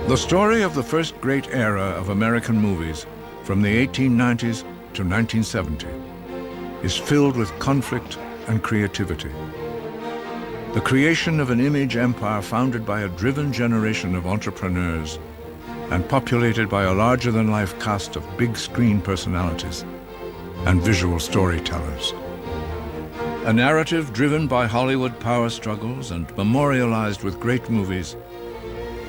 The story of the first great era of American movies, from the 1890s to 1970, is filled with conflict and creativity. The creation of an image empire founded by a driven generation of entrepreneurs and populated by a larger-than-life cast of big-screen personalities and visual storytellers. A narrative driven by Hollywood power struggles and memorialized with great movies,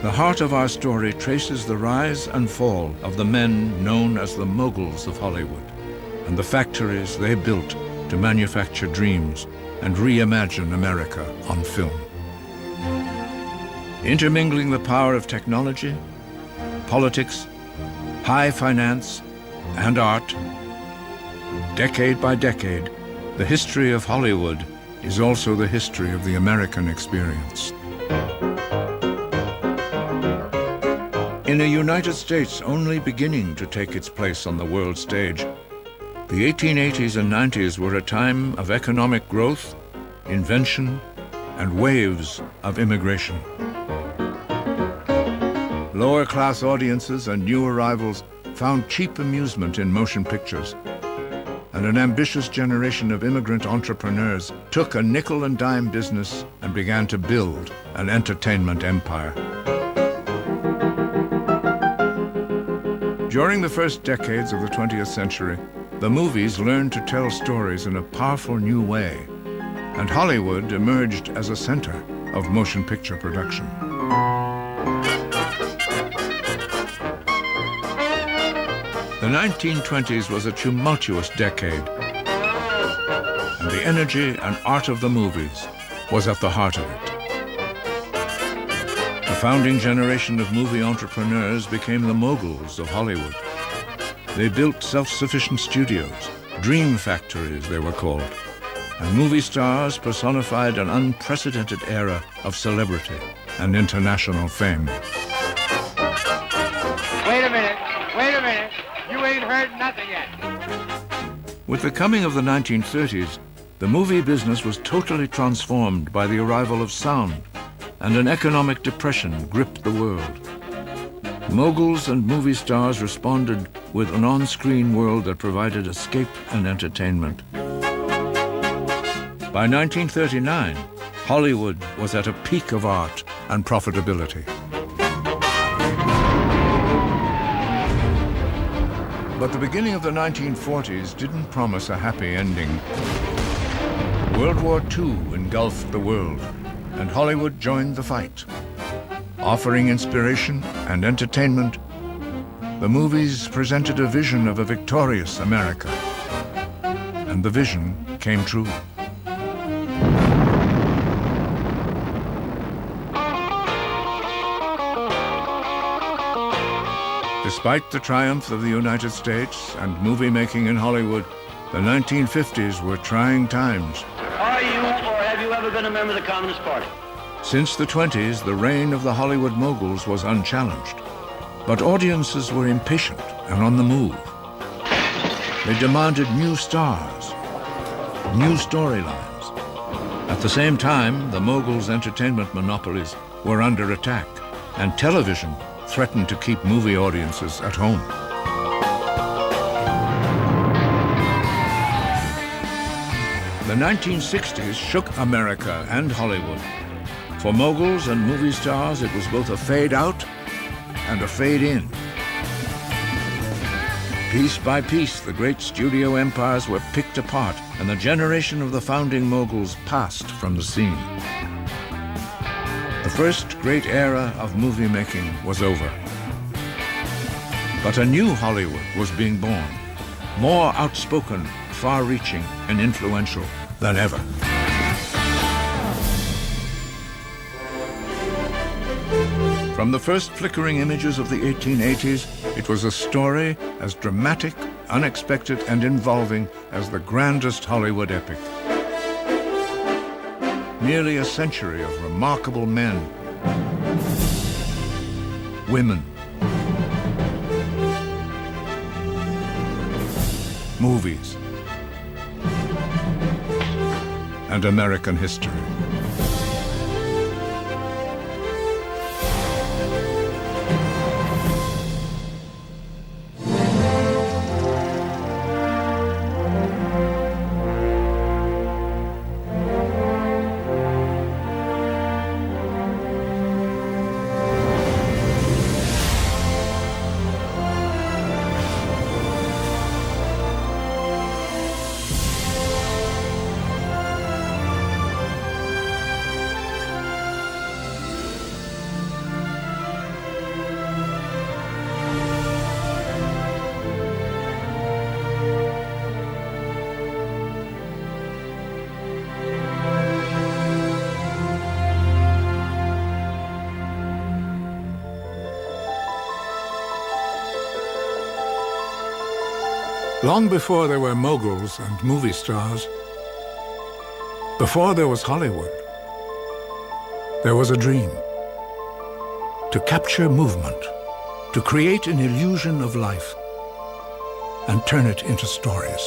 the heart of our story traces the rise and fall of the men known as the moguls of Hollywood and the factories they built to manufacture dreams and reimagine America on film. Intermingling the power of technology, politics, high finance, and art, decade by decade, the history of Hollywood is also the history of the American experience. In a United States only beginning to take its place on the world stage, the 1880s and 90s were a time of economic growth, invention, and waves of immigration. Lower-class audiences and new arrivals found cheap amusement in motion pictures, and an ambitious generation of immigrant entrepreneurs took a nickel-and-dime business and began to build an entertainment empire. During the first decades of the 20th century, the movies learned to tell stories in a powerful new way, and Hollywood emerged as a center of motion picture production. The 1920s was a tumultuous decade, and the energy and art of the movies was at the heart of it. The founding generation of movie entrepreneurs became the moguls of Hollywood. They built self-sufficient studios, dream factories they were called, and movie stars personified an unprecedented era of celebrity and international fame. Wait a minute. You ain't heard nothing yet. With the coming of the 1930s, the movie business was totally transformed by the arrival of sound, and an economic depression gripped the world. Moguls and movie stars responded with an on-screen world that provided escape and entertainment. By 1939, Hollywood was at a peak of art and profitability. But the beginning of the 1940s didn't promise a happy ending. World War II engulfed the world, and Hollywood joined the fight. Offering inspiration and entertainment, the movies presented a vision of a victorious America. And the vision came true. Despite the triumph of the United States and movie-making in Hollywood, the 1950s were trying times. Are you or have you ever been a member of the Communist Party? Since the 20s, the reign of the Hollywood moguls was unchallenged. But audiences were impatient and on the move. They demanded new stars, new storylines. At the same time, the moguls' entertainment monopolies were under attack, and television threatened to keep movie audiences at home. The 1960s shook America and Hollywood. For moguls and movie stars, it was both a fade out and a fade in. Piece by piece, the great studio empires were picked apart, and the generation of the founding moguls passed from the scene. The first great era of movie making was over. But a new Hollywood was being born, more outspoken, far-reaching, and influential than ever. From the first flickering images of the 1880s, it was a story as dramatic, unexpected, and involving as the grandest Hollywood epic. Nearly a century of remarkable men, women, movies, and American history. Long before there were moguls and movie stars, before there was Hollywood, there was a dream. To capture movement, to create an illusion of life, and turn it into stories.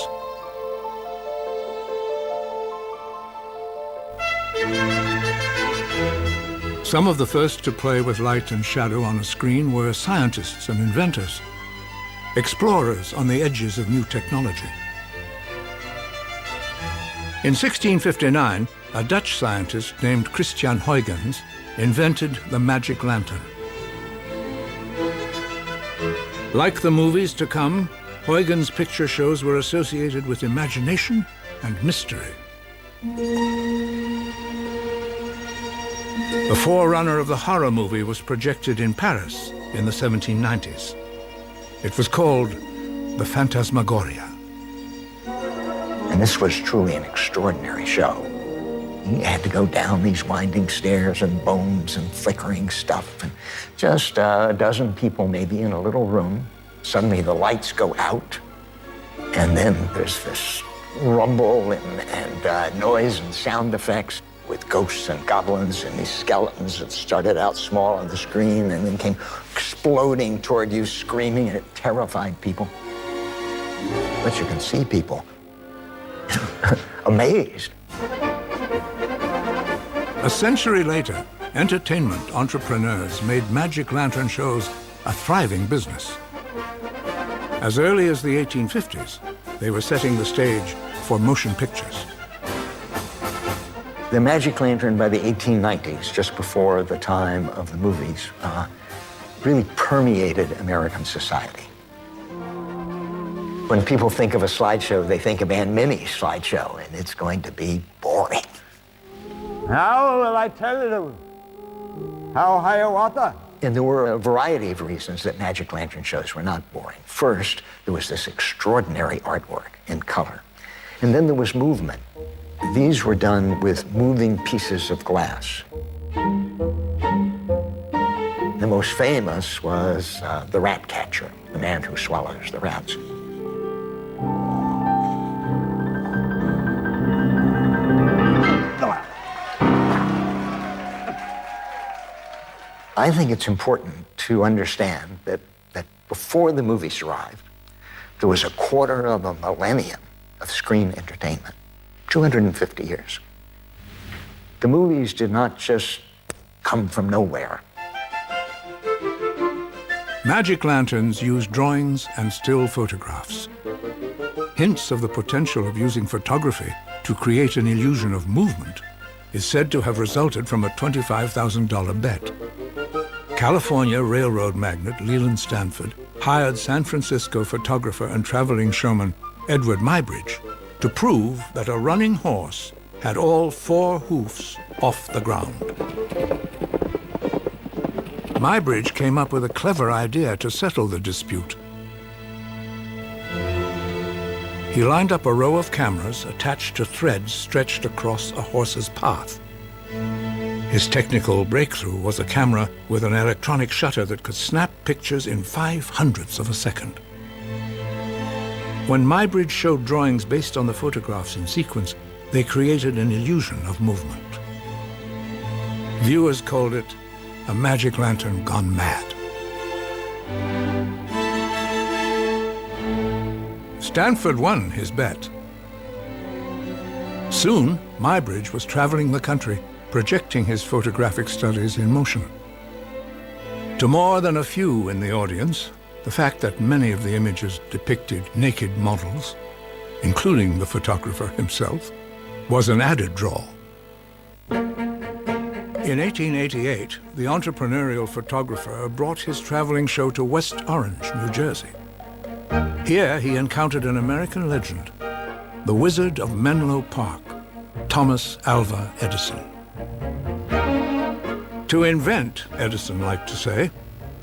Some of the first to play with light and shadow on a screen were scientists and inventors, explorers on the edges of new technology. In 1659, a Dutch scientist named Christian Huygens invented the magic lantern. Like the movies to come, Huygens' picture shows were associated with imagination and mystery. The forerunner of the horror movie was projected in Paris in the 1790s. It was called The Phantasmagoria. And this was truly an extraordinary show. You had to go down these winding stairs and bones and flickering stuff, and just a dozen people maybe in a little room. Suddenly the lights go out, and then there's this rumble and noise and sound effects with ghosts and goblins and these skeletons that started out small on the screen and then came exploding toward you, screaming, and it terrified people. But you can see people amazed. A century later, entertainment entrepreneurs made magic lantern shows a thriving business. As early as the 1850s, they were setting the stage for motion pictures. The magic lantern by the 1890s, just before the time of the movies, really permeated American society. When people think of a slideshow, they think of Aunt Minnie's slideshow, and it's going to be boring. How will I tell you? How high water? And there were a variety of reasons that magic lantern shows were not boring. First, there was this extraordinary artwork in color. And then there was movement. These were done with moving pieces of glass. The most famous was the rat catcher, the man who swallows the rats. I think it's important to understand that before the movies arrived, there was a quarter of a millennium of screen entertainment, 250 years. The movies did not just come from nowhere. Magic lanterns used drawings and still photographs. Hints of the potential of using photography to create an illusion of movement is said to have resulted from a $25,000 bet. California railroad magnate Leland Stanford hired San Francisco photographer and traveling showman Edward Muybridge to prove that a running horse had all 4 hoofs off the ground. Muybridge came up with a clever idea to settle the dispute. He lined up a row of cameras attached to threads stretched across a horse's path. His technical breakthrough was a camera with an electronic shutter that could snap pictures in 0.05 of a second. When Muybridge showed drawings based on the photographs in sequence, they created an illusion of movement. Viewers called it a magic lantern gone mad. Stanford won his bet. Soon, Muybridge was traveling the country, projecting his photographic studies in motion. To more than a few in the audience, the fact that many of the images depicted naked models, including the photographer himself, was an added draw. In 1888, the entrepreneurial photographer brought his traveling show to West Orange, New Jersey. Here he encountered an American legend, the Wizard of Menlo Park, Thomas Alva Edison. To invent, Edison liked to say,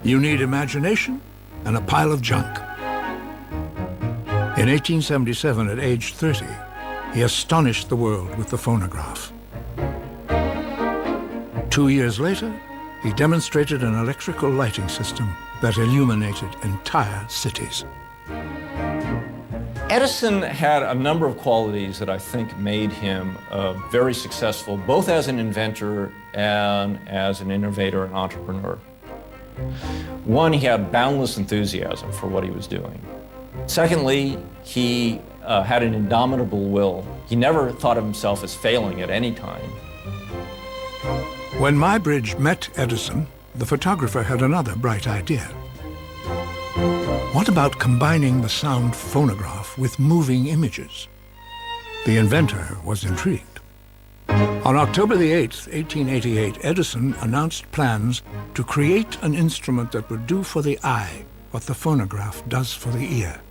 you need imagination and a pile of junk. In 1877, at age 30, he astonished the world with the phonograph. 2 years later, he demonstrated an electrical lighting system that illuminated entire cities. Edison had a number of qualities that I think made him very successful, both as an inventor and as an innovator and entrepreneur. One, he had boundless enthusiasm for what he was doing. Secondly, he had an indomitable will. He never thought of himself as failing at any time. When Muybridge met Edison, the photographer had another bright idea. What about combining the sound phonograph with moving images? The inventor was intrigued. On October the 8th, 1888, Edison announced plans to create an instrument that would do for the eye what the phonograph does for the ear.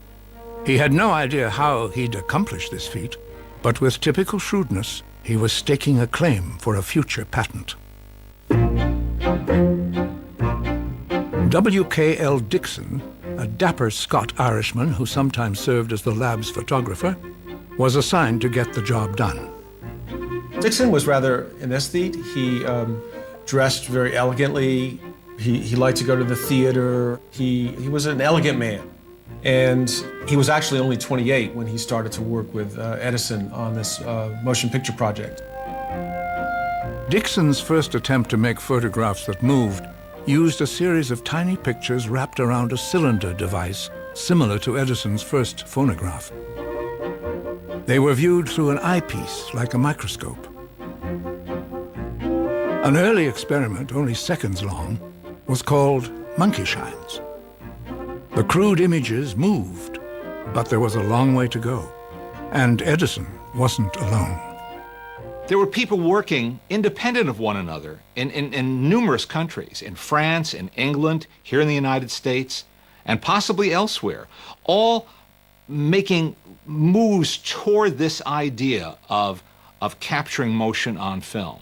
He had no idea how he'd accomplish this feat, but with typical shrewdness, he was staking a claim for a future patent. W.K.L. Dixon, a dapper Scot-Irishman who sometimes served as the lab's photographer, was assigned to get the job done. Dixon was rather an aesthete. He dressed very elegantly. He liked to go to the theater. He was an elegant man. And he was actually only 28 when he started to work with Edison on this motion picture project. Dixon's first attempt to make photographs that moved used a series of tiny pictures wrapped around a cylinder device similar to Edison's first phonograph. They were viewed through an eyepiece like a microscope. An early experiment, only seconds long, was called monkey shines. The crude images moved, but there was a long way to go, and Edison wasn't alone. There were people working independent of one another in numerous countries, in France, in England, here in the United States, and possibly elsewhere, all making moves toward this idea of capturing motion on film.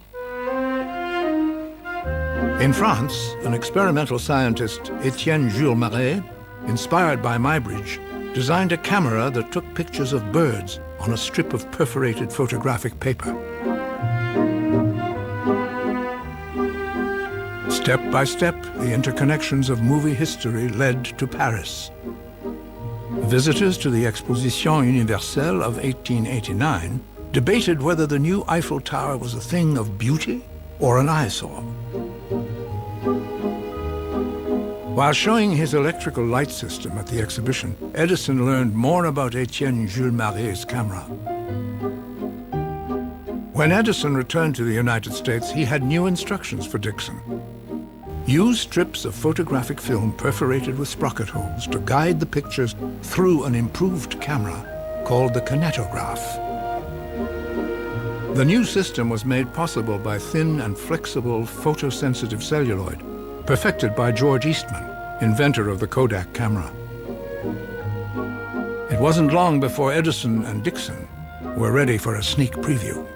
In France, an experimental scientist, Etienne Jules Marais, inspired by Muybridge, designed a camera that took pictures of birds on a strip of perforated photographic paper. Step by step, the interconnections of movie history led to Paris. Visitors to the Exposition Universelle of 1889 debated whether the new Eiffel Tower was a thing of beauty or an eyesore. While showing his electrical light system at the exhibition, Edison learned more about Etienne Jules Marais' camera. When Edison returned to the United States, he had new instructions for Dixon. Use strips of photographic film perforated with sprocket holes to guide the pictures through an improved camera called the kinetograph. The new system was made possible by thin and flexible photosensitive celluloid, perfected by George Eastman, inventor of the Kodak camera. It wasn't long before Edison and Dixon were ready for a sneak preview.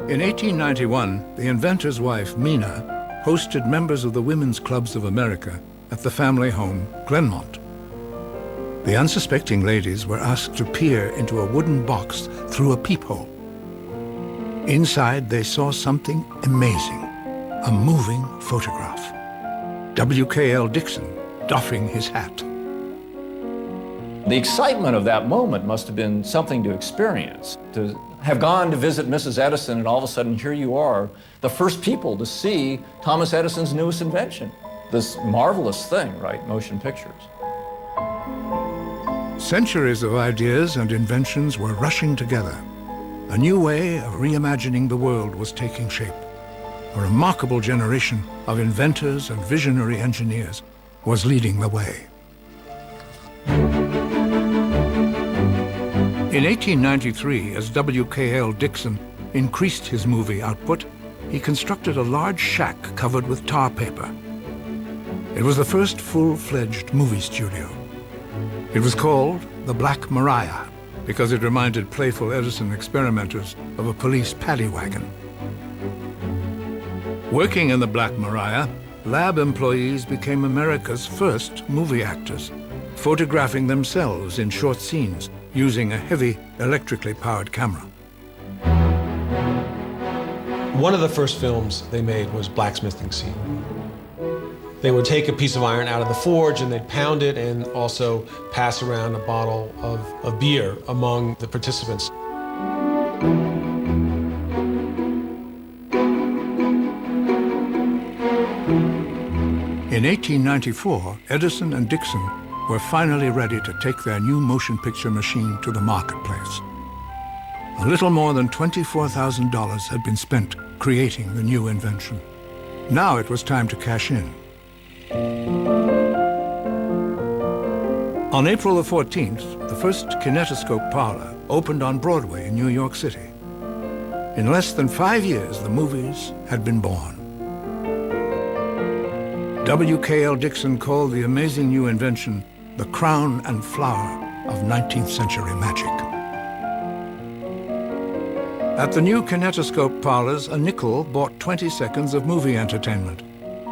In 1891, the inventor's wife, Mina, hosted members of the Women's Clubs of America at the family home, Glenmont. The unsuspecting ladies were asked to peer into a wooden box through a peephole. Inside, they saw something amazing, a moving photograph. W.K.L. Dixon doffing his hat. The excitement of that moment must have been something to experience, to have gone to visit Mrs. Edison and all of a sudden here you are, the first people to see Thomas Edison's newest invention. This marvelous thing, right? Motion pictures. Centuries of ideas and inventions were rushing together. A new way of reimagining the world was taking shape. A remarkable generation of inventors and visionary engineers was leading the way. In 1893, as W.K.L. Dixon increased his movie output, he constructed a large shack covered with tar paper. It was the first full-fledged movie studio. It was called the Black Maria because it reminded playful Edison experimenters of a police paddy wagon. Working in the Black Maria, lab employees became America's first movie actors, photographing themselves in short scenes using a heavy, electrically powered camera. One of the first films they made was Blacksmithing Scene. They would take a piece of iron out of the forge and they'd pound it and also pass around a bottle of beer among the participants. In 1894, Edison and Dixon were finally ready to take their new motion picture machine to the marketplace. A little more than $24,000 had been spent creating the new invention. Now it was time to cash in. On April the 14th, the first kinetoscope parlor opened on Broadway in New York City. In less than 5 years, the movies had been born. W.K.L. Dixon called the amazing new invention the crown and flower of 19th century magic. At the new kinetoscope parlors, a nickel bought 20 seconds of movie entertainment,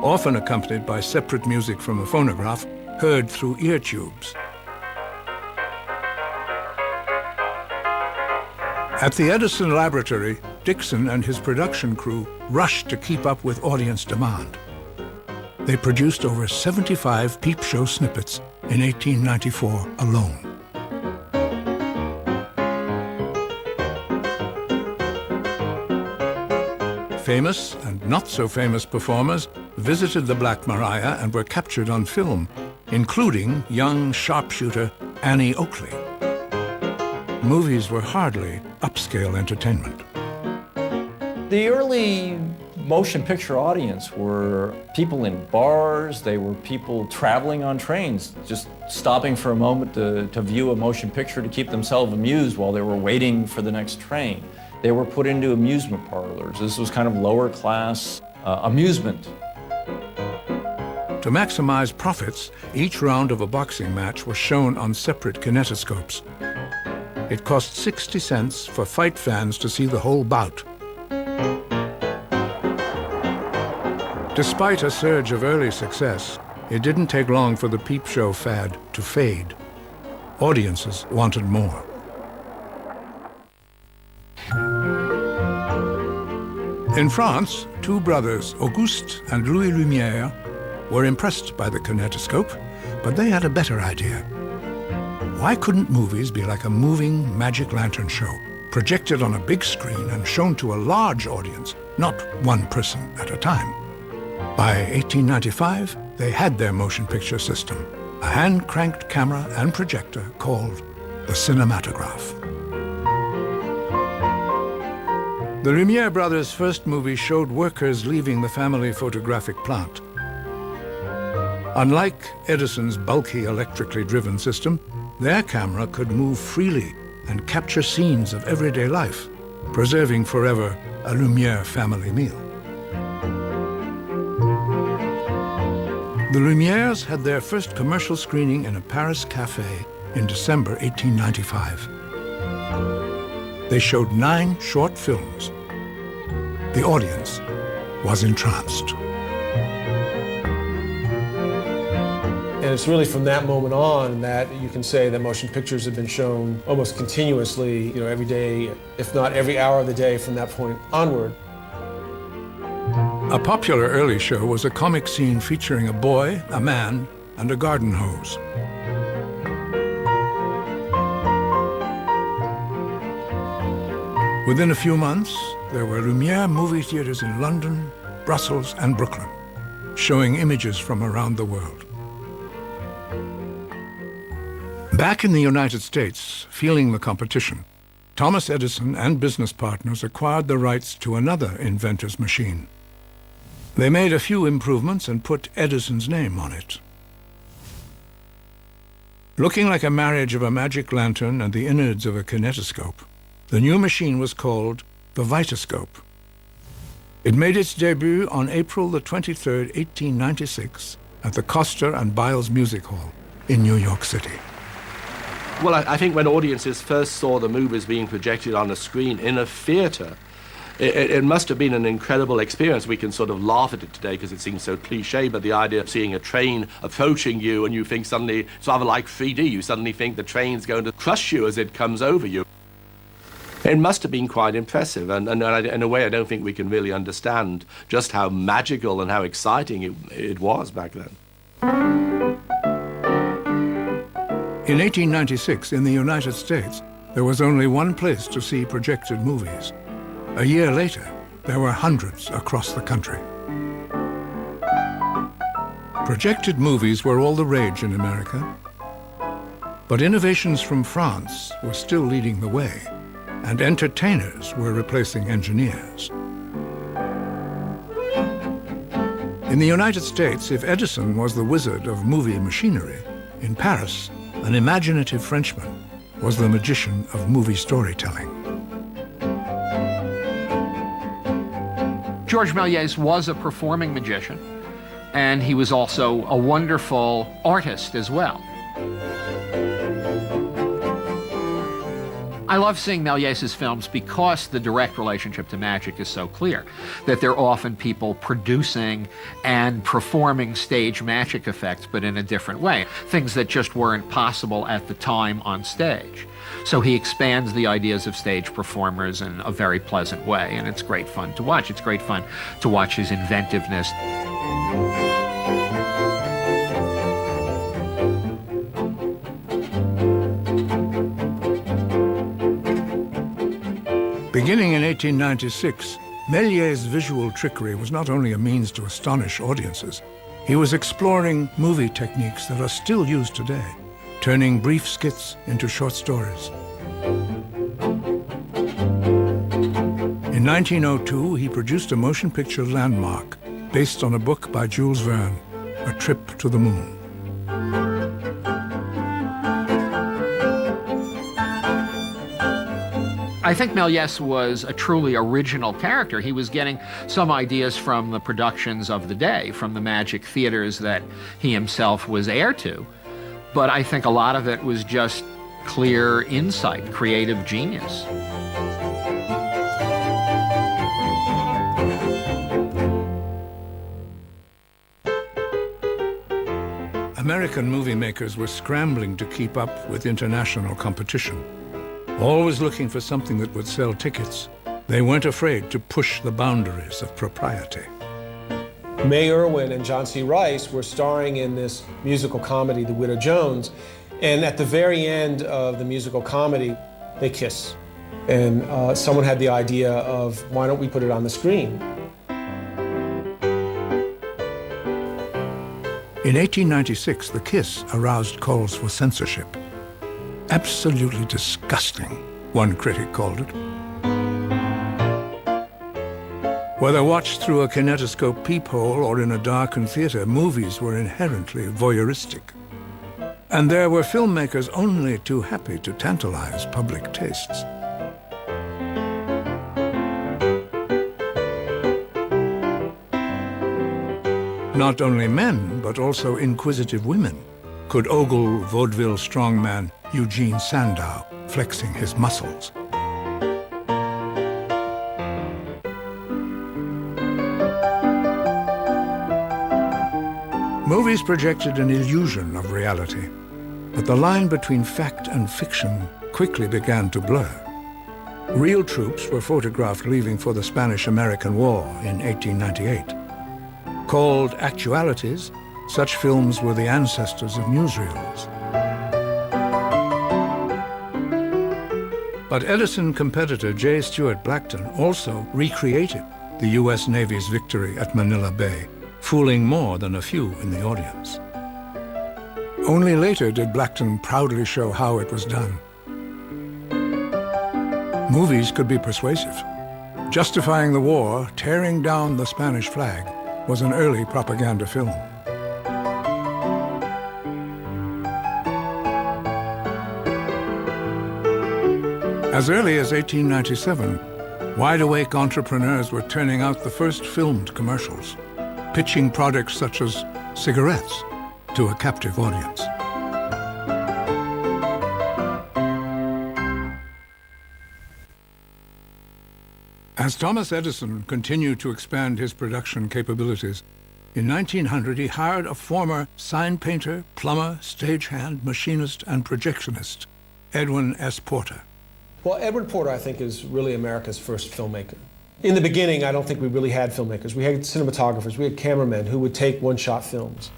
often accompanied by separate music from a phonograph heard through ear tubes. At the Edison laboratory, Dixon and his production crew rushed to keep up with audience demand. They produced over 75 peep show snippets in 1894 alone. Famous and not so famous performers visited the Black Maria and were captured on film, including young sharpshooter Annie Oakley. Movies were hardly upscale entertainment. The early motion picture audience were people in bars, they were people traveling on trains, just stopping for a moment to view a motion picture to keep themselves amused while they were waiting for the next train. They were put into amusement parlors. This was kind of lower class amusement. To maximize profits, each round of a boxing match was shown on separate kinetoscopes. It cost 60 cents for fight fans to see the whole bout. Despite a surge of early success, it didn't take long for the peep show fad to fade. Audiences wanted more. In France, two brothers, Auguste and Louis Lumière, were impressed by the kinetoscope, but they had a better idea. Why couldn't movies be like a moving magic lantern show, projected on a big screen and shown to a large audience, not one person at a time? By 1895, they had their motion picture system, a hand-cranked camera and projector called the cinematograph. The Lumière brothers' first movie showed workers leaving the family photographic plant. Unlike Edison's bulky electrically driven system, their camera could move freely and capture scenes of everyday life, preserving forever a Lumière family meal. The Lumières had their first commercial screening in a Paris cafe in December 1895. They showed 9 short films. The audience was entranced. And it's really from that moment on that you can say that motion pictures have been shown almost continuously, every day, if not every hour of the day from that point onward. A popular early show was a comic scene featuring a boy, a man, and a garden hose. Within a few months, there were Lumière movie theaters in London, Brussels, and Brooklyn, showing images from around the world. Back in the United States, feeling the competition, Thomas Edison and business partners acquired the rights to another inventor's machine. They made a few improvements and put Edison's name on it. Looking like a marriage of a magic lantern and the innards of a kinetoscope, the new machine was called the Vitascope. It made its debut on April the 23rd, 1896, at the Coster and Biles Music Hall in New York City. Well, I think when audiences first saw the movies being projected on a screen in a theater, it must have been an incredible experience. We can sort of laugh at it today because it seems so cliche, but the idea of seeing a train approaching you and you think suddenly, it's rather like 3D, you suddenly think the train's going to crush you as it comes over you. It must have been quite impressive, and in a way I don't think we can really understand just how magical and how exciting it was back then. In 1896, in the United States, there was only one place to see projected movies. A year later, there were hundreds across the country. Projected movies were all the rage in America, but innovations from France were still leading the way, and entertainers were replacing engineers. In the United States, if Edison was the wizard of movie machinery, in Paris, an imaginative Frenchman was the magician of movie storytelling. Georges Méliès was a performing magician, and he was also a wonderful artist as well. I love seeing Méliès's films because the direct relationship to magic is so clear, that they're often people producing and performing stage magic effects, but in a different way, things that just weren't possible at the time on stage. So he expands the ideas of stage performers in a very pleasant way, and it's great fun to watch. It's great fun to watch his inventiveness. Beginning in 1896, Méliès' visual trickery was not only a means to astonish audiences, he was exploring movie techniques that are still used today, turning brief skits into short stories. In 1902, he produced a motion picture landmark based on a book by Jules Verne, A Trip to the Moon. I think Méliès was a truly original character. He was getting some ideas from the productions of the day, from the magic theaters that he himself was heir to. But I think a lot of it was just clear insight, creative genius. American movie makers were scrambling to keep up with international competition. Always looking for something that would sell tickets, they weren't afraid to push the boundaries of propriety. May Irwin and John C. Rice were starring in this musical comedy, The Widow Jones, and at the very end of the musical comedy, they kiss. And someone had the idea of, why don't we put it on the screen? In 1896, the kiss aroused calls for censorship. Absolutely disgusting, one critic called it. Whether watched through a kinetoscope peephole or in a darkened theater, movies were inherently voyeuristic. And there were filmmakers only too happy to tantalize public tastes. Not only men, but also inquisitive women could ogle vaudeville strongman Eugene Sandow, flexing his muscles. Movies projected an illusion of reality, but the line between fact and fiction quickly began to blur. Real troops were photographed leaving for the Spanish-American War in 1898. Called actualities, such films were the ancestors of newsreels. But Edison competitor J. Stuart Blackton also recreated the U.S. Navy's victory at Manila Bay, fooling more than a few in the audience. Only later did Blackton proudly show how it was done. Movies could be persuasive. Justifying the war, tearing down the Spanish flag, was an early propaganda film. As early as 1897, wide-awake entrepreneurs were turning out the first filmed commercials, pitching products such as cigarettes to a captive audience. As Thomas Edison continued to expand his production capabilities, in 1900 he hired a former sign painter, plumber, stagehand, machinist, and projectionist, Edwin S. Porter. Well, Edward Porter, I think, is really America's first filmmaker. In the beginning, I don't think we really had filmmakers. We had cinematographers, we had cameramen who would take one-shot films.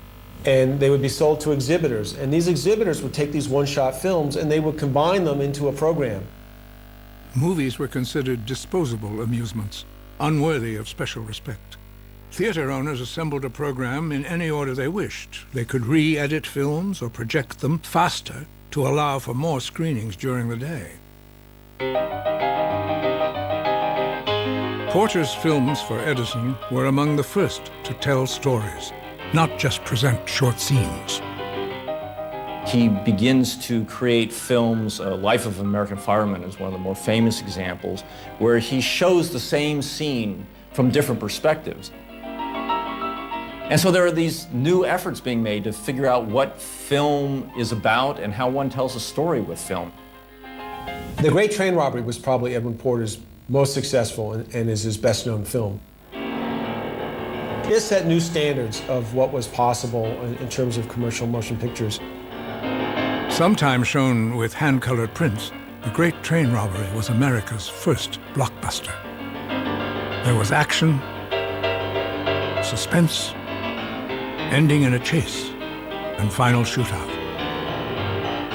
And they would be sold to exhibitors. And these exhibitors would take these one-shot films and they would combine them into a program. Movies were considered disposable amusements, unworthy of special respect. Theater owners assembled a program in any order they wished. They could re-edit films or project them faster to allow for more screenings during the day. Porter's films for Edison were among the first to tell stories, not just present short scenes. He begins to create films. Life of an American Fireman is one of the more famous examples, where he shows the same scene from different perspectives. And so there are these new efforts being made to figure out what film is about and how one tells a story with film. The Great Train Robbery was probably Edwin Porter's most successful and is his best-known film. It set new standards of what was possible in terms of commercial motion pictures. Sometimes shown with hand-colored prints, The Great Train Robbery was America's first blockbuster. There was action, suspense, ending in a chase, and final shootout.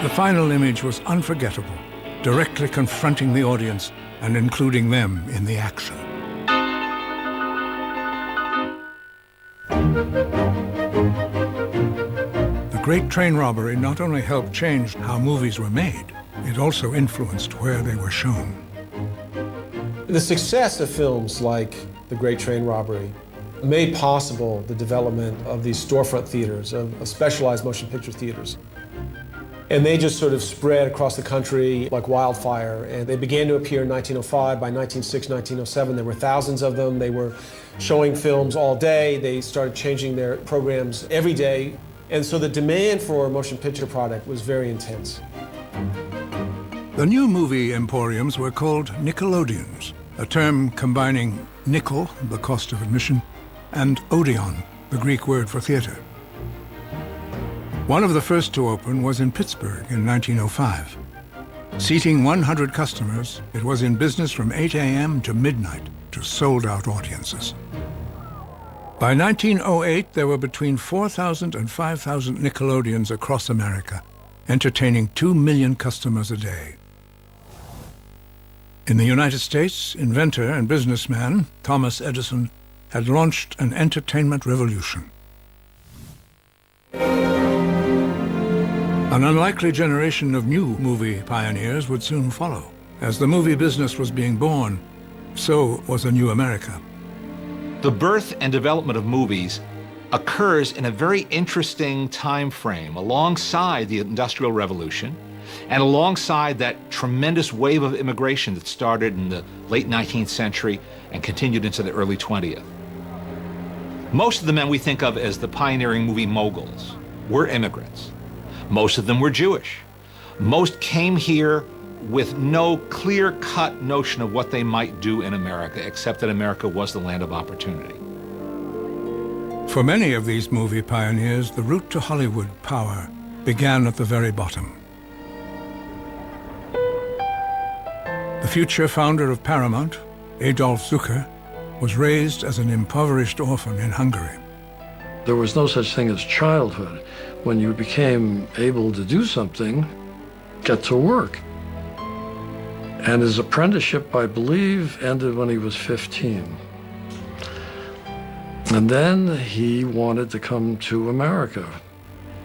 The final image was unforgettable, directly confronting the audience and including them in the action. The Great Train Robbery not only helped change how movies were made, it also influenced where they were shown. The success of films like The Great Train Robbery made possible the development of these storefront theaters, of specialized motion picture theaters. And they just sort of spread across the country like wildfire. And they began to appear in 1905. By 1906, 1907, there were thousands of them. They were showing films all day. They started changing their programs every day. And so the demand for a motion picture product was very intense. The new movie emporiums were called Nickelodeons, a term combining nickel, the cost of admission, and odeon, the Greek word for theater. One of the first to open was in Pittsburgh in 1905. Seating 100 customers, it was in business from 8 a.m. to midnight to sold-out audiences. By 1908, there were between 4,000 and 5,000 Nickelodeons across America, entertaining 2 million customers a day. In the United States, inventor and businessman Thomas Edison had launched an entertainment revolution. An unlikely generation of new movie pioneers would soon follow. As the movie business was being born, so was a new America. The birth and development of movies occurs in a very interesting time frame alongside the Industrial Revolution and alongside that tremendous wave of immigration that started in the late 19th century and continued into the early 20th. Most of the men we think of as the pioneering movie moguls were immigrants. Most of them were Jewish. Most came here with no clear-cut notion of what they might do in America, except that America was the land of opportunity. For many of these movie pioneers, the route to Hollywood power began at the very bottom. The future founder of Paramount, Adolf Zucker, was raised as an impoverished orphan in Hungary. There was no such thing as childhood. When you became able to do something, get to work. And his apprenticeship, I believe, ended when he was 15. And then he wanted to come to America.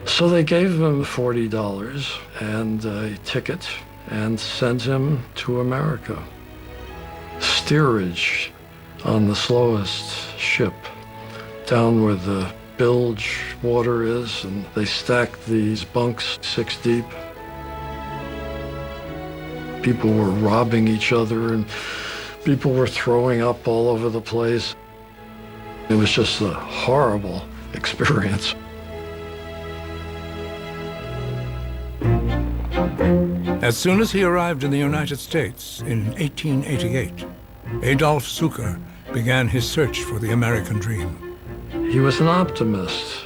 So they gave him $40 and a ticket and sent him to America. Steerage on the slowest ship, down where the bilge water is, and they stacked these bunks 6 deep. People were robbing each other, and people were throwing up all over the place. It was just a horrible experience. As soon as he arrived in the United States in 1888, Adolf Zucker began his search for the American dream. He was an optimist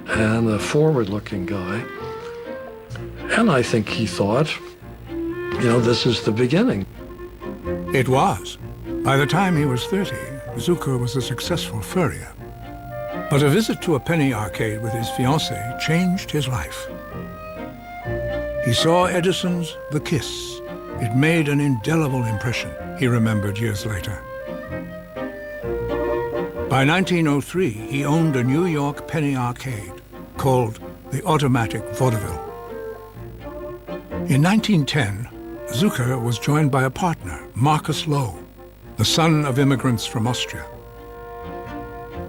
and a forward-looking guy. And I think he thought, this is the beginning. It was. By the time he was 30, Zucker was a successful furrier. But a visit to a penny arcade with his fiancée changed his life. He saw Edison's The Kiss. It made an indelible impression, he remembered years later. By 1903, he owned a New York penny arcade called the Automatic Vaudeville. In 1910, Zucker was joined by a partner, Marcus Lowe, the son of immigrants from Austria.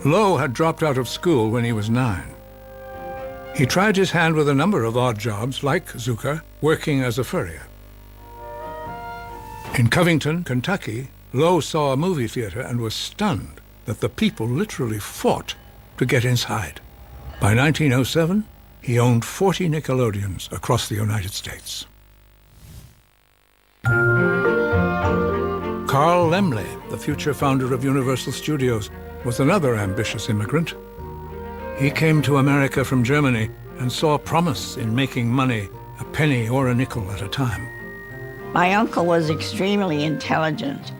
Lowe had dropped out of school when he was 9. He tried his hand with a number of odd jobs, like Zucker, working as a furrier. In Covington, Kentucky, Lowe saw a movie theater and was stunned that the people literally fought to get inside. By 1907, he owned 40 Nickelodeons across the United States. Carl Laemmle, the future founder of Universal Studios, was another ambitious immigrant. He came to America from Germany and saw promise in making money a penny or a nickel at a time. My uncle was extremely intelligent.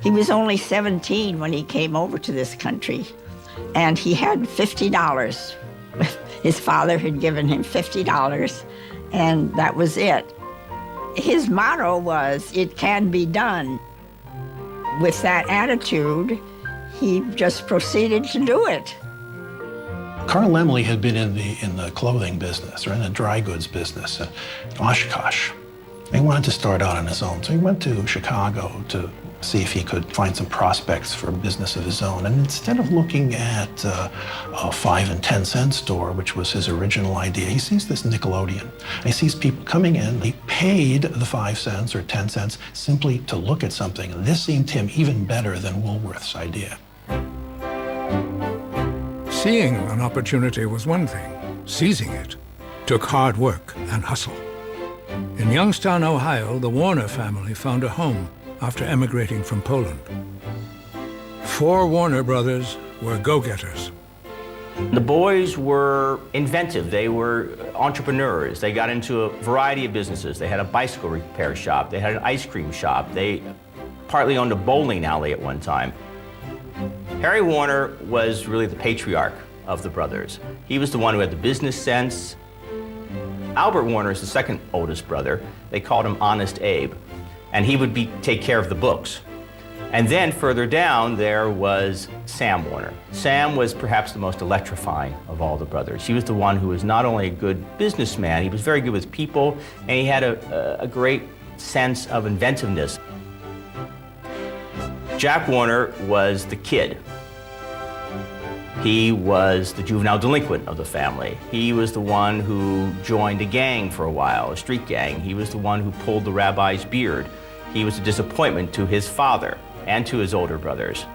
He was only 17 when he came over to this country, and he had $50. His father had given him $50, and that was it. His motto was, "It can be done." With that attitude, he just proceeded to do it. Carl Laemmle had been in the clothing business, or in the dry goods business in Oshkosh. He wanted to start out on his own, so he went to Chicago to see if he could find some prospects for a business of his own. And instead of looking at a 5 and 10 cent store, which was his original idea, he sees this Nickelodeon. And he sees people coming in. He paid the 5 cents or 10 cents simply to look at something. And this seemed to him even better than Woolworth's idea. Seeing an opportunity was one thing. Seizing it took hard work and hustle. In Youngstown, Ohio, the Warner family found a home after emigrating from Poland. 4 Warner brothers were go-getters. The boys were inventive. They were entrepreneurs. They got into a variety of businesses. They had a bicycle repair shop. They had an ice cream shop. They partly owned a bowling alley at one time. Harry Warner was really the patriarch of the brothers. He was the one who had the business sense. Albert Warner is the second oldest brother. They called him Honest Abe, and he would take care of the books. And then further down, there was Sam Warner. Sam was perhaps the most electrifying of all the brothers. He was the one who was not only a good businessman, he was very good with people, and he had a great sense of inventiveness. Jack Warner was the kid. He was the juvenile delinquent of the family. He was the one who joined a gang for a while, a street gang. He was the one who pulled the rabbi's beard. He was a disappointment to his father and to his older brothers.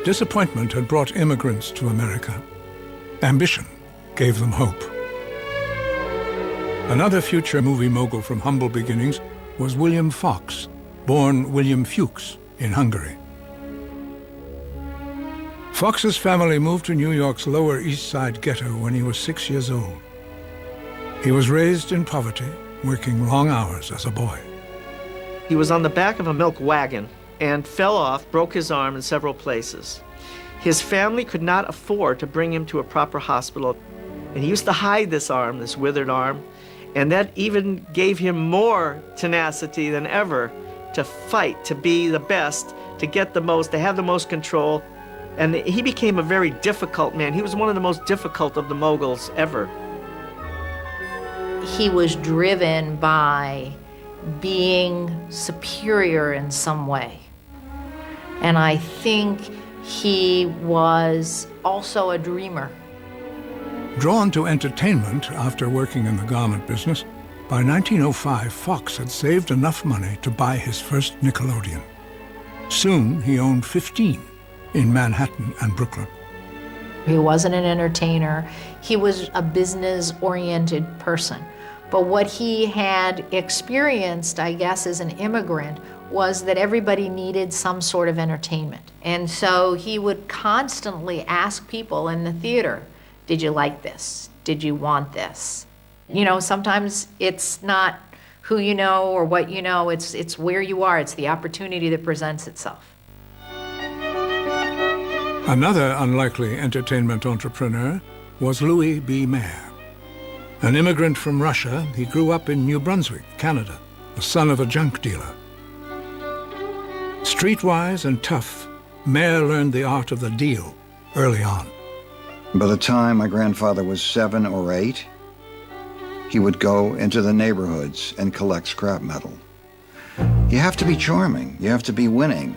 Disappointment had brought immigrants to America. Ambition gave them hope. Another future movie mogul from humble beginnings was William Fox, born William Fuchs in Hungary. Fox's family moved to New York's Lower East Side ghetto when he was 6 years old. He was raised in poverty, working long hours as a boy. He was on the back of a milk wagon and fell off, broke his arm in several places. His family could not afford to bring him to a proper hospital, and he used to hide this arm, this withered arm, and that even gave him more tenacity than ever to fight, to be the best, to get the most, to have the most control. And he became a very difficult man. He was one of the most difficult of the moguls ever. He was driven by being superior in some way. And I think he was also a dreamer. Drawn to entertainment after working in the garment business, by 1905, Fox had saved enough money to buy his first Nickelodeon. Soon, he owned 15 in Manhattan and Brooklyn. He wasn't an entertainer. He was a business-oriented person. But what he had experienced, I guess, as an immigrant, was that everybody needed some sort of entertainment. And so he would constantly ask people in the theater Did you like this? Did you want this? You know, sometimes it's not who you know or what you know, it's where you are, it's the opportunity that presents itself. Another unlikely entertainment entrepreneur was Louis B. Mayer. An immigrant from Russia, he grew up in New Brunswick, Canada, the son of a junk dealer. Streetwise and tough, Mayer learned the art of the deal early on. By the time my grandfather was 7 or 8, he would go into the neighborhoods and collect scrap metal. You have to be charming, you have to be winning,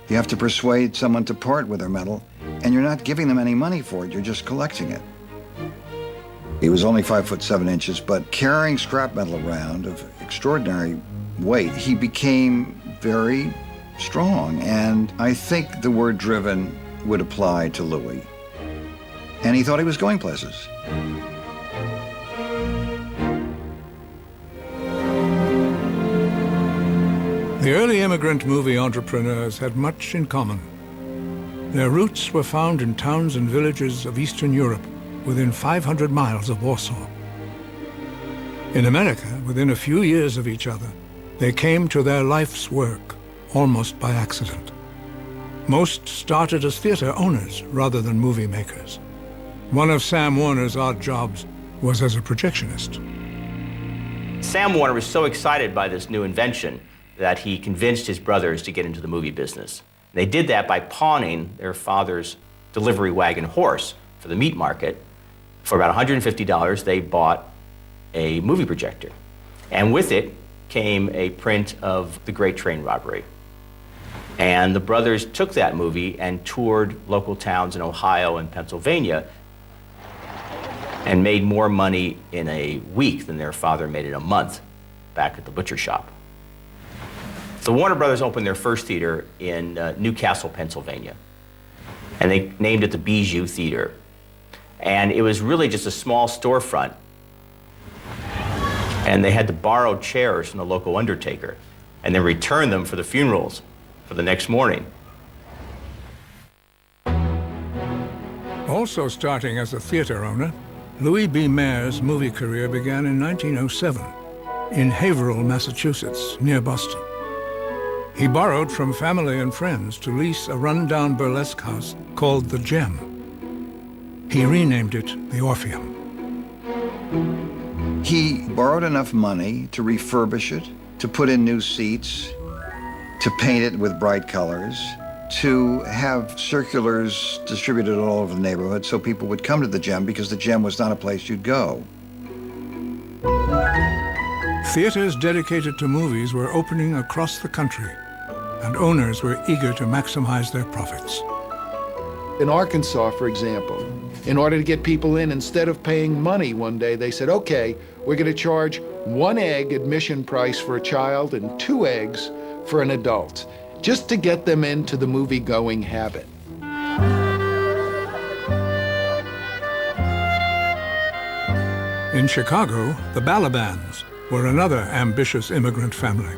you have to persuade someone to part with their metal, and you're not giving them any money for it, you're just collecting it. He was only 5'7", but carrying scrap metal around of extraordinary weight, he became very strong, and I think the word driven would apply to Louis. And he thought he was going places. The early immigrant movie entrepreneurs had much in common. Their roots were found in towns and villages of Eastern Europe within 500 miles of Warsaw. In America, within a few years of each other, they came to their life's work almost by accident. Most started as theater owners rather than movie makers. One of Sam Warner's odd jobs was as a projectionist. Sam Warner was so excited by this new invention that he convinced his brothers to get into the movie business. They did that by pawning their father's delivery wagon horse for the meat market. For about $150, they bought a movie projector. And with it came a print of The Great Train Robbery. And the brothers took that movie and toured local towns in Ohio and Pennsylvania and made more money in a week than their father made in a month back at the butcher shop. The Warner Brothers opened their first theater in Newcastle, Pennsylvania. And they named it the Bijou Theater. And it was really just a small storefront. And they had to borrow chairs from the local undertaker and then return them for the funerals for the next morning. Also starting as a theater owner, Louis B. Mayer's movie career began in 1907 in Haverhill, Massachusetts, near Boston. He borrowed from family and friends to lease a run-down burlesque house called the Gem. He renamed it the Orpheum. He borrowed enough money to refurbish it, to put in new seats, to paint it with bright colors, to have circulars distributed all over the neighborhood so people would come to the Gem because the Gem was not a place you'd go. Theaters dedicated to movies were opening across the country, and owners were eager to maximize their profits. In Arkansas, for example, in order to get people in, instead of paying money one day, they said, okay, we're going to charge 1 egg admission price for a child and 2 eggs for an adult, just to get them into the movie-going habit. In Chicago, the Balabans were another ambitious immigrant family.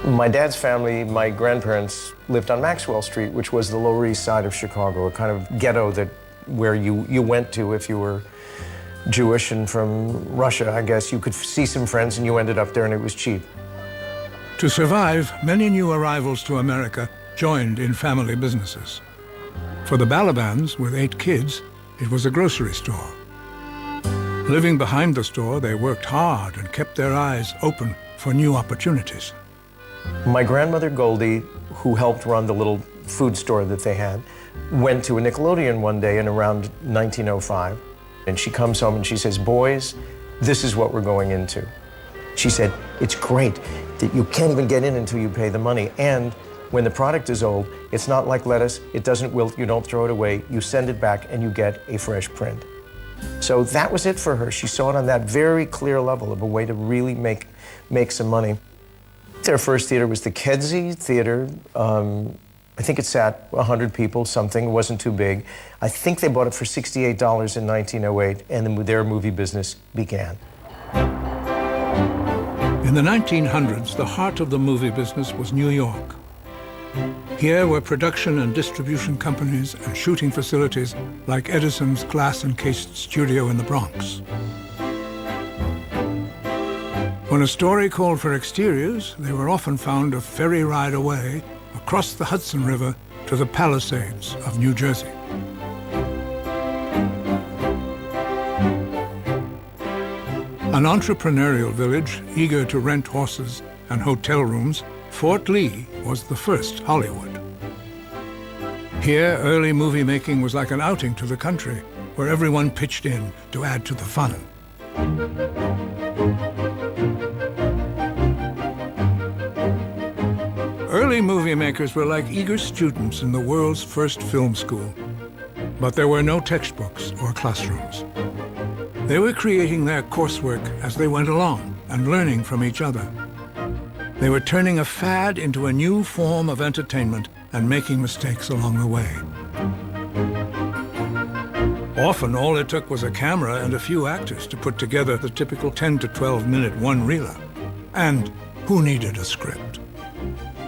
My dad's family, my grandparents, lived on Maxwell Street, which was the Lower East Side of Chicago, a kind of ghetto where you went to if you were Jewish and from Russia, I guess. You could see some friends and you ended up there and it was cheap. To survive, many new arrivals to America joined in family businesses. For the Balabans, with 8 kids, it was a grocery store. Living behind the store, they worked hard and kept their eyes open for new opportunities. My grandmother Goldie, who helped run the little food store that they had, went to a Nickelodeon one day in around 1905. And she comes home and she says, boys, this is what we're going into. She said, it's great that you can't even get in until you pay the money. And when the product is old, it's not like lettuce, it doesn't wilt, you don't throw it away, you send it back and you get a fresh print. So that was it for her. She saw it on that very clear level of a way to really make some money. Their first theater was the Kedzie Theater. I think it sat 100 people, something. It wasn't too big. I think they bought it for $68 in 1908, and then their movie business began. In the 1900s, the heart of the movie business was New York. Here were production and distribution companies and shooting facilities like Edison's glass-encased studio in the Bronx. When a story called for exteriors, they were often found a ferry ride away across the Hudson River to the Palisades of New Jersey. An entrepreneurial village eager to rent horses and hotel rooms, Fort Lee was the first Hollywood. Here, early movie making was like an outing to the country, where everyone pitched in to add to the fun. Early movie makers were like eager students in the world's first film school, but there were no textbooks or classrooms. They were creating their coursework as they went along and learning from each other. They were turning a fad into a new form of entertainment and making mistakes along the way. Often, all it took was a camera and a few actors to put together the typical 10 to 12-minute one-reeler. And who needed a script?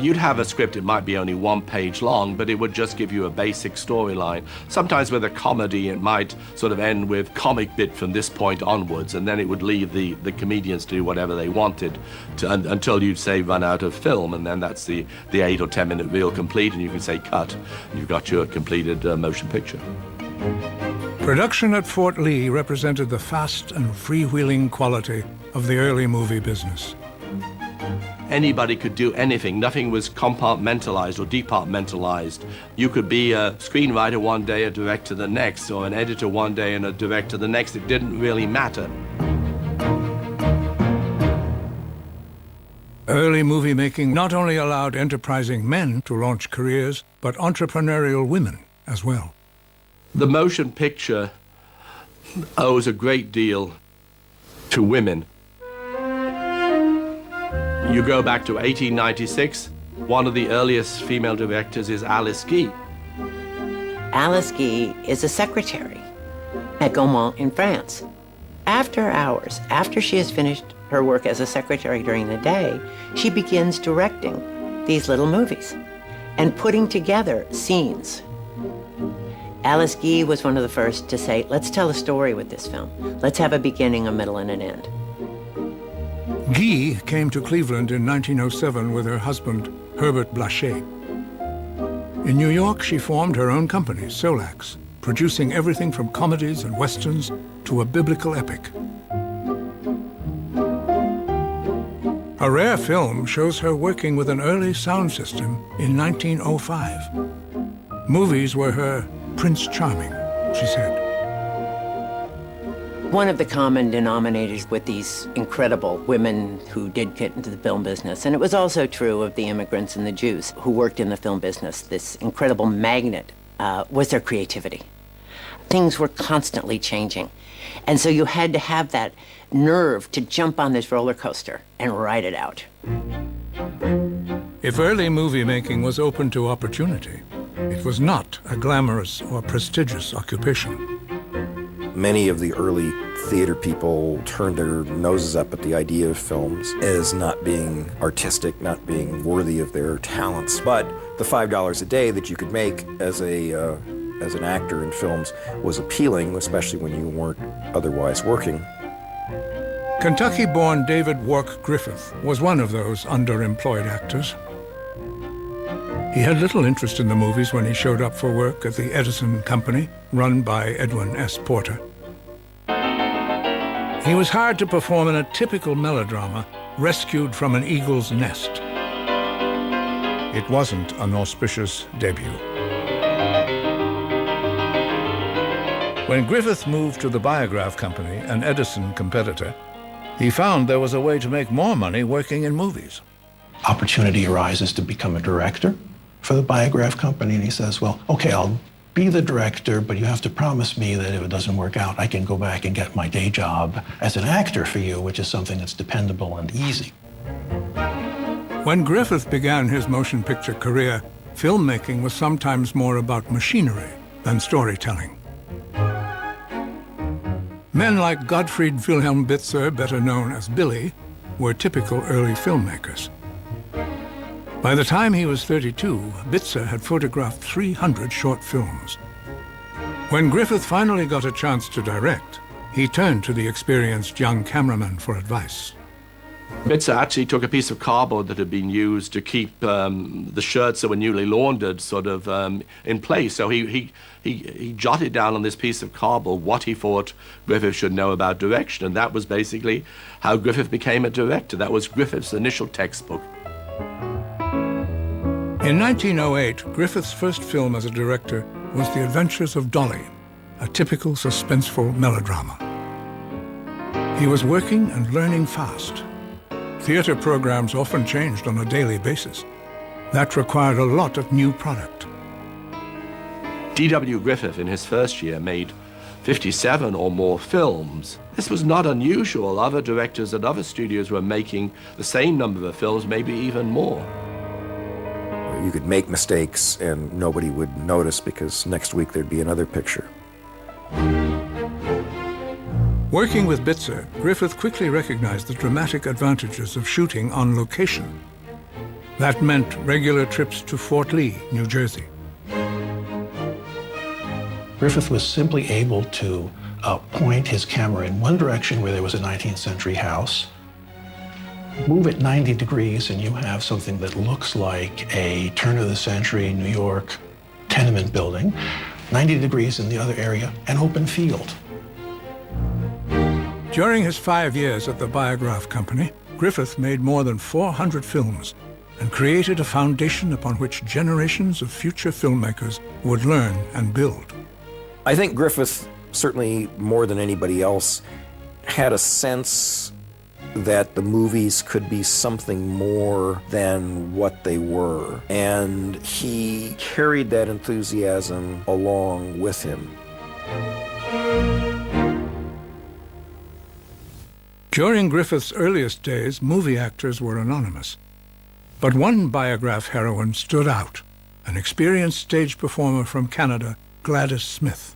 You'd have a script, it might be only 1 page long, but it would just give you a basic storyline. Sometimes with a comedy, it might sort of end with comic bit from this point onwards, and then it would leave the comedians to do whatever they wanted until you'd say run out of film, and then that's the 8 or 10 minute reel complete, and you can say cut. You've got your completed motion picture. Production at Fort Lee represented the fast and freewheeling quality of the early movie business. Anybody could do anything. Nothing was compartmentalized or departmentalized. You could be a screenwriter one day, a director the next, or an editor one day and a director the next. It didn't really matter. Early movie making not only allowed enterprising men to launch careers, but entrepreneurial women as well. The motion picture owes a great deal to women. You go back to 1896, one of the earliest female directors is Alice Guy. Alice Guy is a secretary at Gaumont in France. After hours, after she has finished her work as a secretary during the day, she begins directing these little movies and putting together scenes. Alice Guy was one of the first to say, let's tell a story with this film. Let's have a beginning, a middle, and an end. Guy came to Cleveland in 1907 with her husband, Herbert Blanchet. In New York, she formed her own company, Solax, producing everything from comedies and westerns to a biblical epic. A rare film shows her working with an early sound system in 1905. Movies were her Prince Charming, she said. One of the common denominators with these incredible women who did get into the film business, and it was also true of the immigrants and the Jews who worked in the film business, this incredible magnet was their creativity. Things were constantly changing. And so you had to have that nerve to jump on this roller coaster and ride it out. If early movie making was open to opportunity, it was not a glamorous or prestigious occupation. Many of the early theater people turned their noses up at the idea of films as not being artistic, not being worthy of their talents. But the $5 a day that you could make as an actor in films was appealing, especially when you weren't otherwise working. Kentucky-born David Wark Griffith was one of those underemployed actors. He had little interest in the movies when he showed up for work at the Edison Company, run by Edwin S. Porter. He was hired to perform in a typical melodrama, Rescued from an Eagle's Nest. It wasn't an auspicious debut. When Griffith moved to the Biograph Company, an Edison competitor, he found there was a way to make more money working in movies. Opportunity arises to become a director for the Biograph Company, and he says, well, okay, I'll be the director, but you have to promise me that if it doesn't work out, I can go back and get my day job as an actor for you, which is something that's dependable and easy. When Griffith began his motion picture career, filmmaking was sometimes more about machinery than storytelling. Men like Gottfried Wilhelm Bitzer, better known as Billy, were typical early filmmakers. By the time he was 32, Bitzer had photographed 300 short films. When Griffith finally got a chance to direct, he turned to the experienced young cameraman for advice. Bitzer actually took a piece of cardboard that had been used to keep the shirts that were newly laundered sort of in place. So he jotted down on this piece of cardboard what he thought Griffith should know about direction, and that was basically how Griffith became a director. That was Griffith's initial textbook. In 1908, Griffith's first film as a director was The Adventures of Dolly, a typical suspenseful melodrama. He was working and learning fast. Theater programs often changed on a daily basis. That required a lot of new product. D.W. Griffith, in his first year, made 57 or more films. This was not unusual. Other directors at other studios were making the same number of films, maybe even more. You could make mistakes and nobody would notice because next week there'd be another picture. Working with Bitzer, Griffith quickly recognized the dramatic advantages of shooting on location. That meant regular trips to Fort Lee, New Jersey. Griffith was simply able to point his camera in one direction where there was a 19th century house, move it 90 degrees, and you have something that looks like a turn-of-the-century New York tenement building, 90 degrees in the other area, an open field. During his 5 years at the Biograph Company, Griffith made more than 400 films and created a foundation upon which generations of future filmmakers would learn and build. I think Griffith, certainly more than anybody else, had a sense that the movies could be something more than what they were. And he carried that enthusiasm along with him. During Griffith's earliest days, movie actors were anonymous. But one Biograph heroine stood out, an experienced stage performer from Canada, Gladys Smith.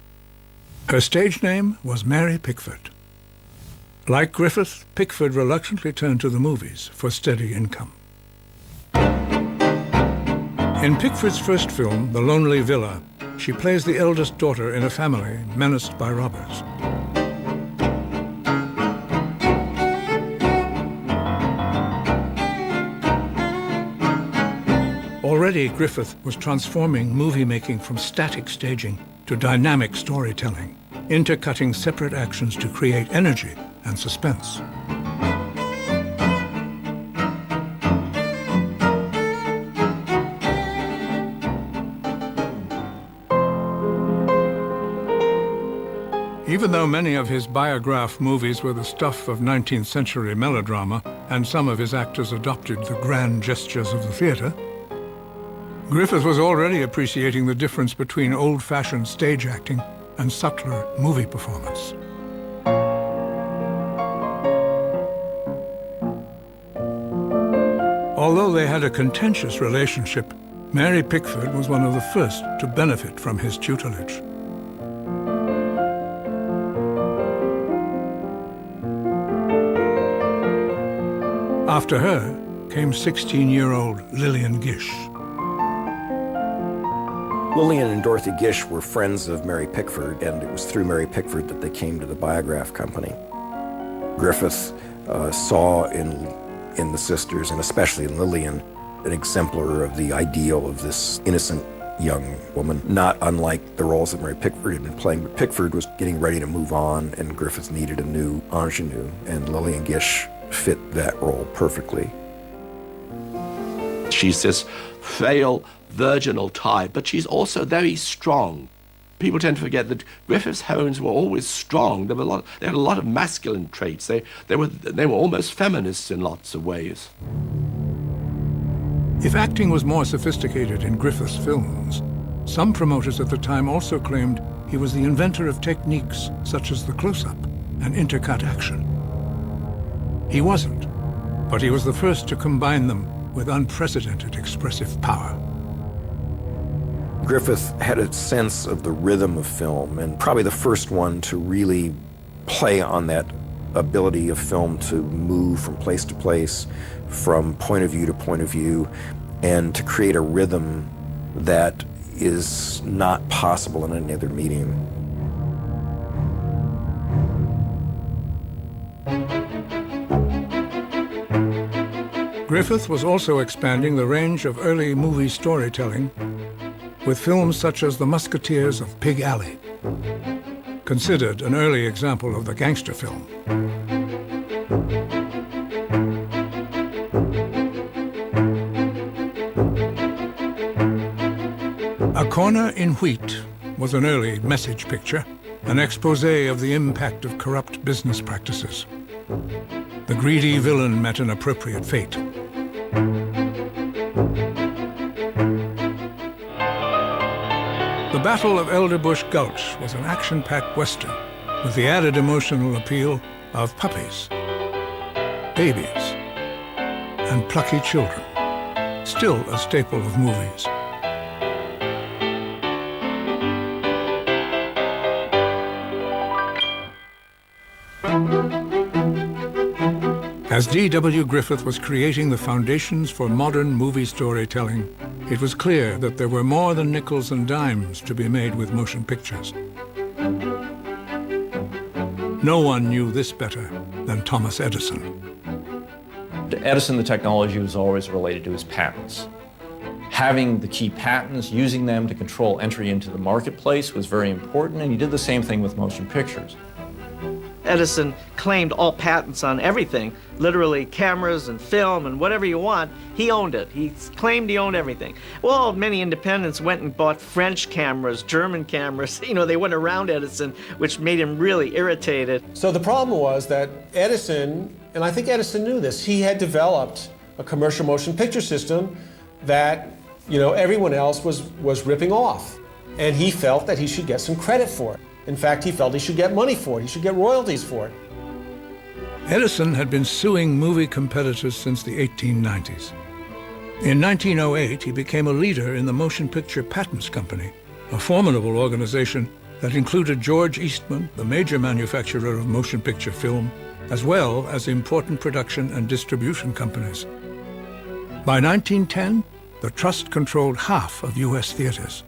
Her stage name was Mary Pickford. Like Griffith, Pickford reluctantly turned to the movies for steady income. In Pickford's first film, The Lonely Villa, she plays the eldest daughter in a family menaced by robbers. Already, Griffith was transforming movie-making from static staging to dynamic storytelling, intercutting separate actions to create energy and suspense. Even though many of his Biograph movies were the stuff of 19th century melodrama, and some of his actors adopted the grand gestures of the theater, Griffith was already appreciating the difference between old-fashioned stage acting and subtler movie performance. Although they had a contentious relationship, Mary Pickford was one of the first to benefit from his tutelage. After her came 16-year-old Lillian Gish. Lillian and Dorothy Gish were friends of Mary Pickford, and it was through Mary Pickford that they came to the Biograph Company. Griffith saw in the sisters, and especially in Lillian, an exemplar of the ideal of this innocent young woman, not unlike the roles that Mary Pickford had been playing. But Pickford was getting ready to move on, and Griffith needed a new ingenue, and Lillian Gish fit that role perfectly. She's this frail, virginal type, but she's also very strong. People tend to forget that Griffith's heroines were always strong. They had a lot of masculine traits. They were almost feminists in lots of ways. If acting was more sophisticated in Griffith's films, some promoters at the time also claimed he was the inventor of techniques such as the close-up and intercut action. He wasn't, but he was the first to combine them with unprecedented expressive power. Griffith had a sense of the rhythm of film, and probably the first one to really play on that ability of film to move from place to place, from point of view to point of view, and to create a rhythm that is not possible in any other medium. Griffith was also expanding the range of early movie storytelling with films such as The Musketeers of Pig Alley, considered an early example of the gangster film. A Corner in Wheat was an early message picture, an expose of the impact of corrupt business practices. The greedy villain met an appropriate fate. The Battle of Elderbush Gulch was an action-packed western with the added emotional appeal of puppies, babies, and plucky children, still a staple of movies. As D.W. Griffith was creating the foundations for modern movie storytelling, it was clear that there were more than nickels and dimes to be made with motion pictures. No one knew this better than Thomas Edison. To Edison, the technology was always related to his patents. Having the key patents, using them to control entry into the marketplace was very important, and he did the same thing with motion pictures. Edison claimed all patents on everything, literally cameras and film and whatever you want. He owned it. He claimed he owned everything. Well, many independents went and bought French cameras, German cameras. You know, they went around Edison, which made him really irritated. So the problem was that Edison, and I think Edison knew this, he had developed a commercial motion picture system that, you know, everyone else was ripping off. And he felt that he should get some credit for it. In fact, he felt he should get money for it. He should get royalties for it. Edison had been suing movie competitors since the 1890s. In 1908, he became a leader in the Motion Picture Patents Company, a formidable organization that included George Eastman, the major manufacturer of motion picture film, as well as important production and distribution companies. By 1910, the trust controlled half of U.S. theaters.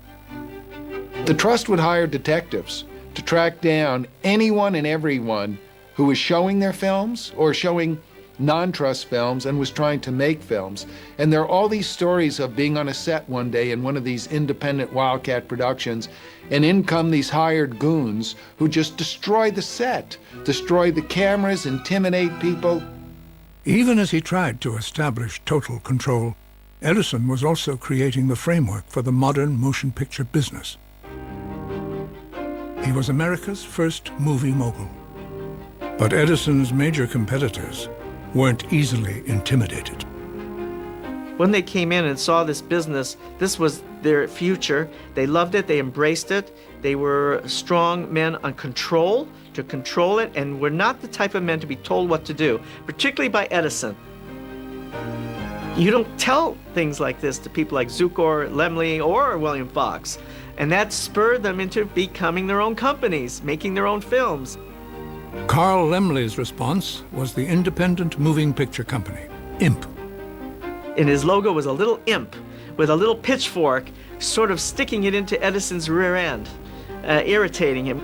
The trust would hire detectives to track down anyone and everyone who was showing their films or showing non-trust films and was trying to make films. And there are all these stories of being on a set one day in one of these independent Wildcat productions, and in come these hired goons who just destroy the set, destroy the cameras, intimidate people. Even as he tried to establish total control, Edison was also creating the framework for the modern motion picture business. He was America's first movie mogul. But Edison's major competitors weren't easily intimidated. When they came in and saw this business, this was their future. They loved it, they embraced it. They were strong men on control, to control it, and were not the type of men to be told what to do, particularly by Edison. You don't tell things like this to people like Zukor, Laemmle, or William Fox. And that spurred them into becoming their own companies, making their own films. Carl Laemmle's response was the Independent Moving Picture Company, IMP. And his logo was a little imp with a little pitchfork, sort of sticking it into Edison's rear end, irritating him.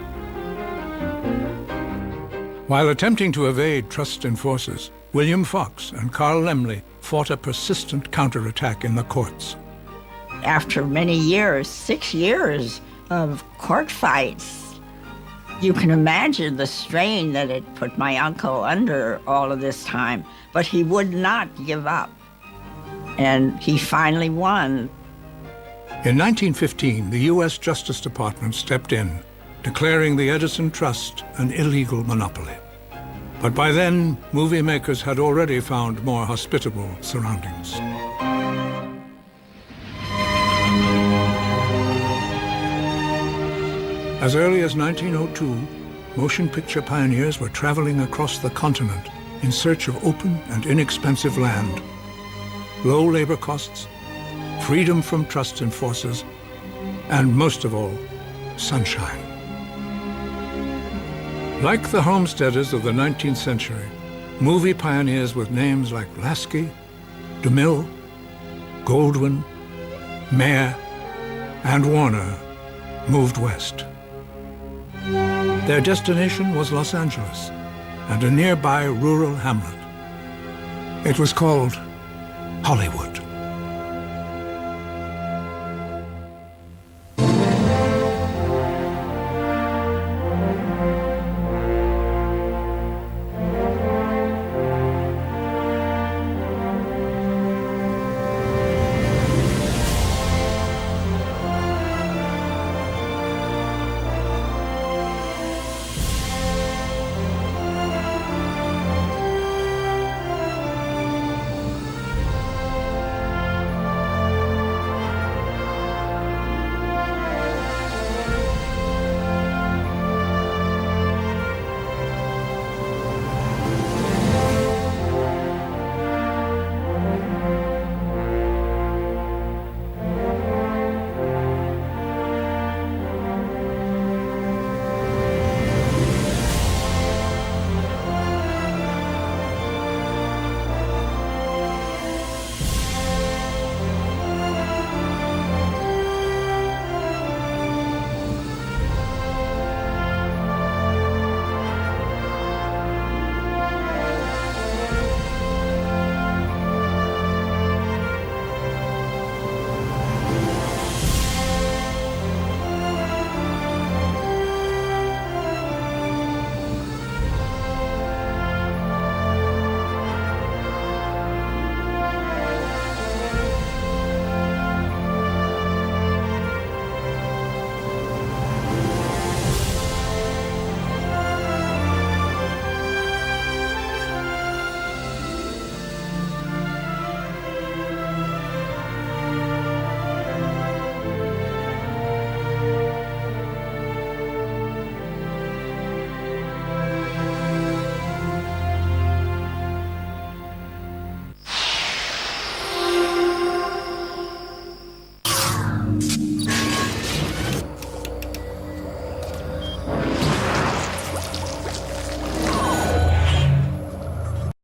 While attempting to evade trust enforcers, William Fox and Carl Laemmle fought a persistent counterattack in the courts. After many years, 6 years of court fights, you can imagine the strain that it put my uncle under all of this time. But he would not give up. And he finally won. In 1915, the U.S. Justice Department stepped in, declaring the Edison Trust an illegal monopoly. But by then, movie makers had already found more hospitable surroundings. As early as 1902, motion picture pioneers were traveling across the continent in search of open and inexpensive land, low labor costs, freedom from trust enforcers, and most of all, sunshine. Like the homesteaders of the 19th century, movie pioneers with names like Lasky, DeMille, Goldwyn, Mayer, and Warner moved west. Their destination was Los Angeles and a nearby rural hamlet. It was called Hollywood.